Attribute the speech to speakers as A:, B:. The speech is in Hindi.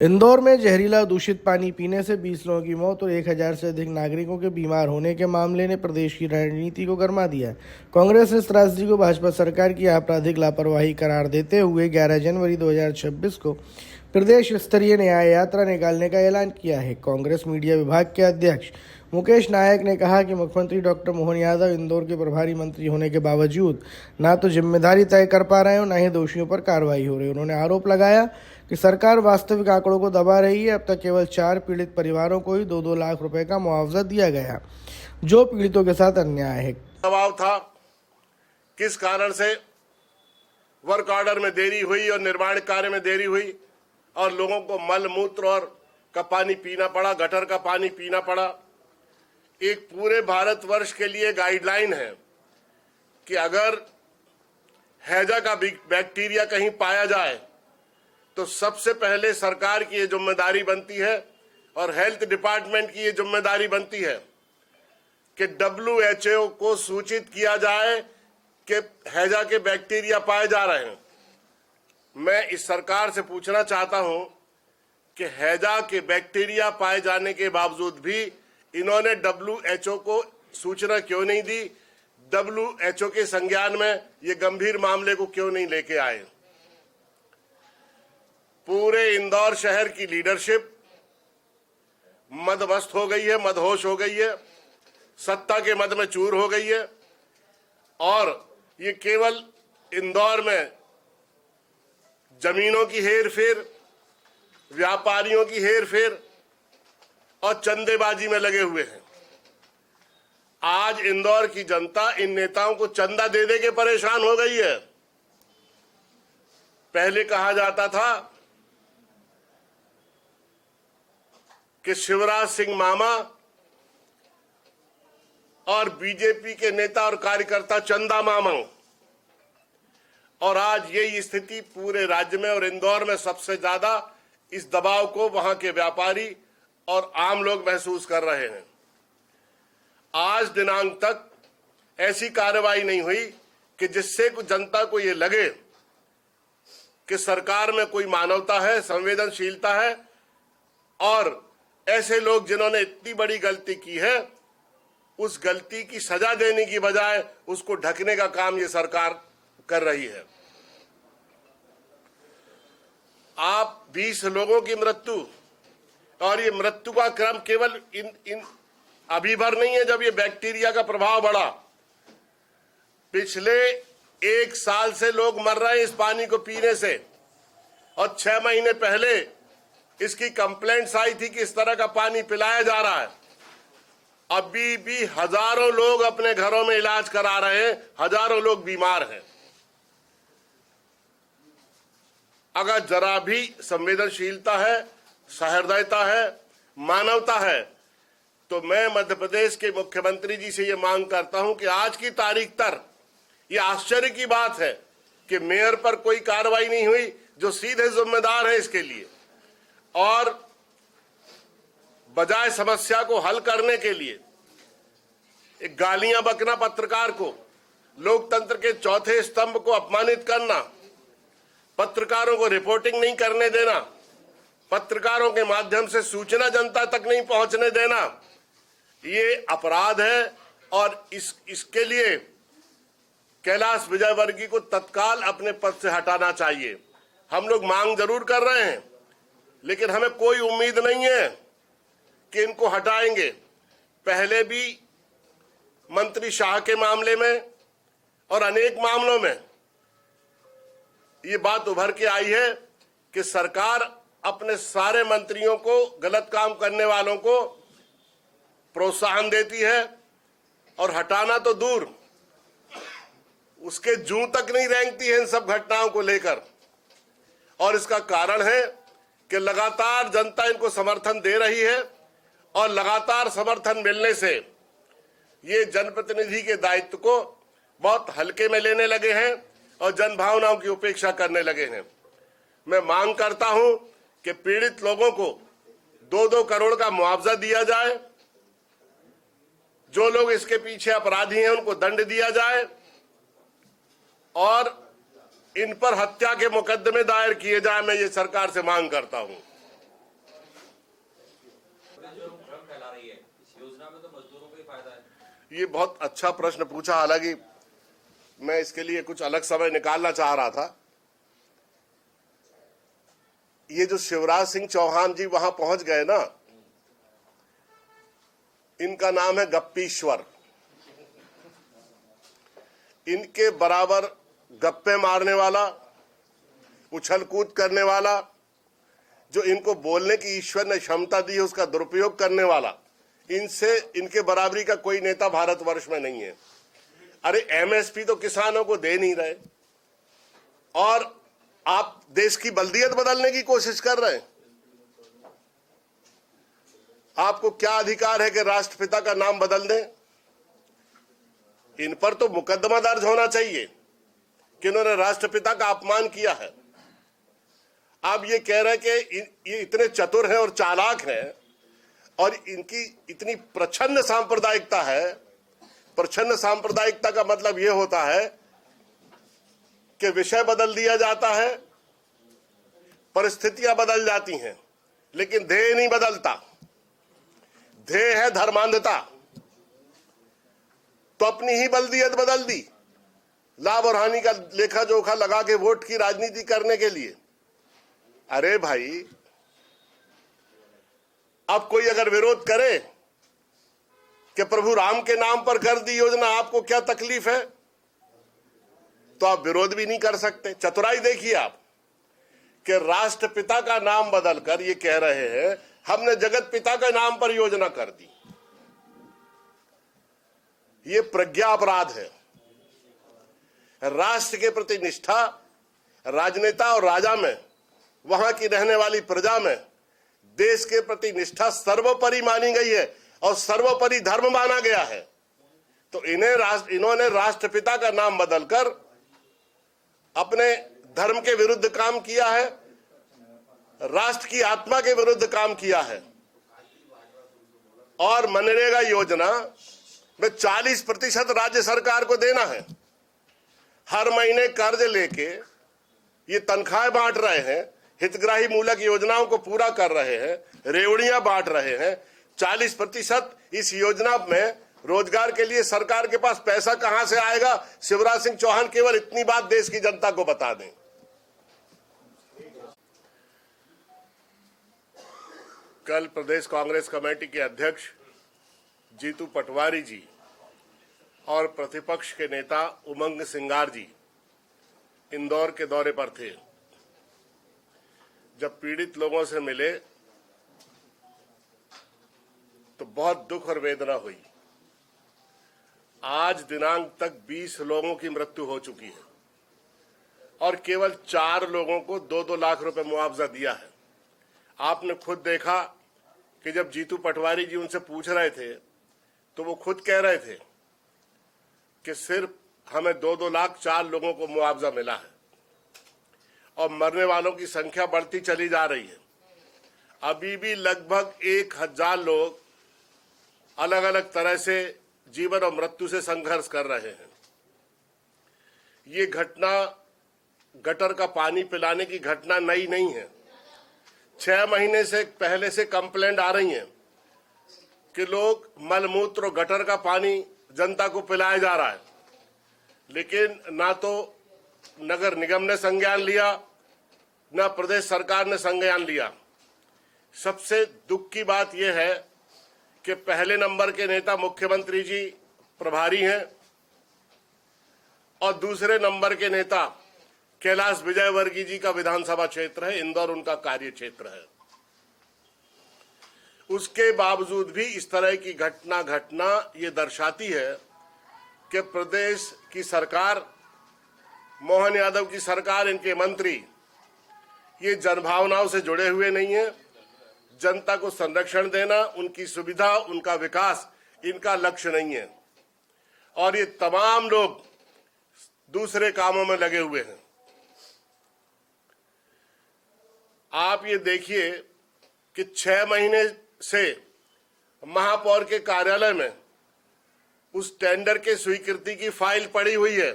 A: इंदौर में जहरीला दूषित पानी पीने से 20 लोगों की मौत और 1000 से अधिक नागरिकों के बीमार होने के मामले ने प्रदेश की राजनीति को गरमा दिया है। कांग्रेस ने इस त्रासदी को भाजपा सरकार की आपराधिक लापरवाही करार देते हुए 11 जनवरी 2026 को प्रदेश स्तरीय न्याय यात्रा निकालने का ऐलान किया है। कांग्रेस मीडिया विभाग के अध्यक्ष मुकेश नायक ने कहा कि मुख्यमंत्री डॉक्टर मोहन यादव इंदौर के प्रभारी मंत्री होने के बावजूद न तो जिम्मेदारी तय कर पा रहे हैं और न ही दोषियों पर कार्रवाई हो रही है। उन्होंने आरोप लगाया कि सरकार वास्तविक आंकड़ों को दबा रही है। अब तक केवल 4 पीड़ित परिवारों को ही 2-2 लाख रुपए का मुआवजा दिया गया, जो पीड़ितों के साथ अन्याय है।
B: दबाव था, किस कारण से वर्क ऑर्डर में देरी हुई और निर्माण कार्य में देरी हुई और लोगों को मल मूत्र और का पानी पीना पड़ा, गटर का पानी पीना पड़ा। एक पूरे भारतवर्ष के लिए गाइडलाइन है कि अगर हैजा का बैक्टीरिया कहीं पाया जाए तो सबसे पहले सरकार की ये जिम्मेदारी बनती है और हेल्थ डिपार्टमेंट की ये जिम्मेदारी बनती है कि WHO को सूचित किया जाए कि हैजा के बैक्टीरिया पाए जा रहे हैं। मैं इस सरकार से पूछना चाहता हूं कि हैजा के बैक्टीरिया पाए जाने के बावजूद भी इन्होंने WHO को सूचना क्यों नहीं दी? WHO के संज्ञान में ये गंभीर मामले को क्यों नहीं लेके आए? पूरे इंदौर शहर की लीडरशिप मदमस्त हो गई है, मदहोश हो गई है, सत्ता के मद में चूर हो गई है और ये केवल इंदौर में जमीनों की हेरफेर, व्यापारियों की हेरफेर और चंदेबाजी में लगे हुए हैं। आज इंदौर की जनता इन नेताओं को चंदा दे दे के परेशान हो गई है। पहले कहा जाता था कि शिवराज सिंह मामा और बीजेपी के नेता और कार्यकर्ता चंदा मामा, और आज यही स्थिति पूरे राज्य में और इंदौर में सबसे ज्यादा इस दबाव को वहां के व्यापारी और आम लोग महसूस कर रहे हैं। आज दिनांक तक ऐसी कार्रवाई नहीं हुई कि जिससे जनता को ये लगे कि सरकार में कोई मानवता है, संवेदनशीलता है और ऐसे लोग जिन्होंने इतनी बड़ी गलती की है उस गलती की सजा देने की बजाय उसको ढकने का काम ये सरकार कर रही है। आप 20 लोगों की मृत्यु, और ये मृत्यु का क्रम केवल इन अभी भर नहीं है जब ये बैक्टीरिया का प्रभाव बढ़ा। पिछले 1 साल से लोग मर रहे हैं इस पानी को पीने से और 6 महीने पहले इसकी कंप्लेंट्स आई थी कि इस तरह का पानी पिलाया जा रहा है। अभी भी हजारों लोग अपने घरों में इलाज करा रहे हैं, हजारों लोग बीमार हैं। अगर जरा भी संवेदनशीलता है, सहृदयता है, मानवता है, तो मैं मध्य प्रदेश के मुख्यमंत्री जी से ये मांग करता हूं कि आज की तारीख तक ये आश्चर्य की बात है कि मेयर पर कोई कार्रवाई नहीं हुई जो सीधे जिम्मेदार है इसके लिए, और बजाय समस्या को हल करने के लिए एक गालियां बकना पत्रकार को, लोकतंत्र के चौथे स्तंभ को अपमानित करना, पत्रकारों को रिपोर्टिंग नहीं करने देना, पत्रकारों के माध्यम से सूचना जनता तक नहीं पहुंचने देना, ये अपराध है और इसके लिए कैलाश विजयवर्गीय को तत्काल अपने पद से हटाना चाहिए। हम लोग मांग जरूर कर रहे हैं लेकिन हमें कोई उम्मीद नहीं है कि इनको हटाएंगे। पहले भी मंत्री शाह के मामले में और अनेक मामलों में ये बात उभर के आई है कि सरकार अपने सारे मंत्रियों को, गलत काम करने वालों को प्रोत्साहन देती है और हटाना तो दूर, उसके जूं तक नहीं रेंगती है इन सब घटनाओं को लेकर। और इसका कारण है कि लगातार जनता इनको समर्थन दे रही है और लगातार समर्थन मिलने से ये जनप्रतिनिधि के दायित्व को बहुत हल्के में लेने लगे हैं और जनभावनाओं की उपेक्षा करने लगे हैं। मैं मांग करता हूं कि पीड़ित लोगों को 2-2 करोड़ का मुआवजा दिया जाए, जो लोग इसके पीछे अपराधी हैं उनको दंड दिया जाए और इन पर हत्या के मुकदमे दायर किए जाए। मैं ये सरकार से मांग करता हूं।
C: जो भ्रम फैला रही है, इस योजना में तो मजदूरों को ही फायदा है।
B: ये बहुत अच्छा प्रश्न पूछा। हालांकि मैं इसके लिए कुछ अलग समय निकालना चाह रहा था। ये जो शिवराज सिंह चौहान जी वहां पहुंच गए ना, इनका नाम है गप्पीश्वर। इनके बराबर गप्पे मारने वाला, उछल कूद करने वाला, जो इनको बोलने की ईश्वर ने क्षमता दी है उसका दुरुपयोग करने वाला, इनसे इनके बराबरी का कोई नेता भारतवर्ष में नहीं है। अरे एमएसपी तो किसानों को दे नहीं रहे और आप देश की बल्दियत बदलने की कोशिश कर रहे हैं। आपको क्या अधिकार है कि राष्ट्रपिता का नाम बदल दें? इन पर तो मुकदमा दर्ज होना चाहिए कि इन्होंने राष्ट्रपिता का अपमान किया है। आप ये कह रहे हैं कि ये इतने चतुर हैं और चालाक हैं और इनकी इतनी प्रच्छन्न सांप्रदायिकता है। प्रच्छन्न सांप्रदायिकता का मतलब यह होता है कि विषय बदल दिया जाता है, परिस्थितियां बदल जाती हैं, लेकिन ध्येय नहीं बदलता। ध्येय है धर्मांधता, तो अपनी ही बल्दियत बदल दी, लाभ और हानि का लेखा जोखा लगा के वोट की राजनीति करने के लिए। अरे भाई, अब कोई अगर विरोध करे कि प्रभु राम के नाम पर कर दी योजना, आपको क्या तकलीफ है, तो आप विरोध भी नहीं कर सकते। चतुराई देखिए आप कि राष्ट्रपिता का नाम बदलकर ये कह रहे हैं हमने जगत पिता के नाम पर योजना कर दी। ये प्रज्ञा अपराध है। राष्ट्र के प्रति निष्ठा राजनेता और राजा में, वहां की रहने वाली प्रजा में देश के प्रति निष्ठा सर्वोपरि मानी गई है और सर्वोपरि धर्म माना गया है। तो इन्होंने राष्ट्रपिता का नाम बदलकर अपने धर्म के विरुद्ध काम किया है, राष्ट्र की आत्मा के विरुद्ध काम किया है। और मनरेगा योजना में 40% राज्य सरकार को देना है। हर महीने कर्ज लेके ये तनख्वाहें बांट रहे हैं, हितग्राही मूलक योजनाओं को पूरा कर रहे हैं, रेवड़ियां बांट रहे हैं। 40% इस योजना में रोजगार के लिए सरकार के पास पैसा कहां से आएगा? शिवराज सिंह चौहान केवल इतनी बात देश की जनता को बता दें। कल प्रदेश कांग्रेस कमेटी के अध्यक्ष जीतू पटवारी जी और प्रतिपक्ष के नेता उमंग सिंगार जी इंदौर के दौरे पर थे। जब पीड़ित लोगों से मिले तो बहुत दुख और वेदना हुई। आज दिनांक तक 20 लोगों की मृत्यु हो चुकी है और केवल 4 लोगों को 2-2 लाख रुपए मुआवजा दिया है। आपने खुद देखा कि जब जीतू पटवारी जी उनसे पूछ रहे थे तो वो खुद कह रहे थे कि सिर्फ हमें 2-2 लाख 4 लोगों को मुआवजा मिला है और मरने वालों की संख्या बढ़ती चली जा रही है। अभी भी लगभग 1000 लोग अलग अलग तरह से जीवन और मृत्यु से संघर्ष कर रहे हैं। ये घटना गटर का पानी पिलाने की घटना नई नहीं है। 6 महीने से पहले से कंप्लेंट आ रही हैं कि लोग मलमूत्र और गटर का पानी जनता को पिलाया जा रहा है, लेकिन ना तो नगर निगम ने संज्ञान लिया, ना प्रदेश सरकार ने संज्ञान लिया। सबसे दुख की बात यह है कि पहले नंबर के नेता मुख्यमंत्री जी प्रभारी हैं और दूसरे नंबर के नेता कैलाश विजयवर्गीय जी का विधानसभा क्षेत्र है, इंदौर उनका कार्य क्षेत्र है। उसके बावजूद भी इस तरह की घटना ये दर्शाती है कि प्रदेश की सरकार, मोहन यादव की सरकार, इनके मंत्री ये जनभावनाओं से जुड़े हुए नहीं है। जनता को संरक्षण देना, उनकी सुविधा, उनका विकास इनका लक्ष्य नहीं है और ये तमाम लोग दूसरे कामों में लगे हुए हैं। आप ये देखिए कि 6 महीने से महापौर के कार्यालय में उस टेंडर के स्वीकृति की फाइल पड़ी हुई है।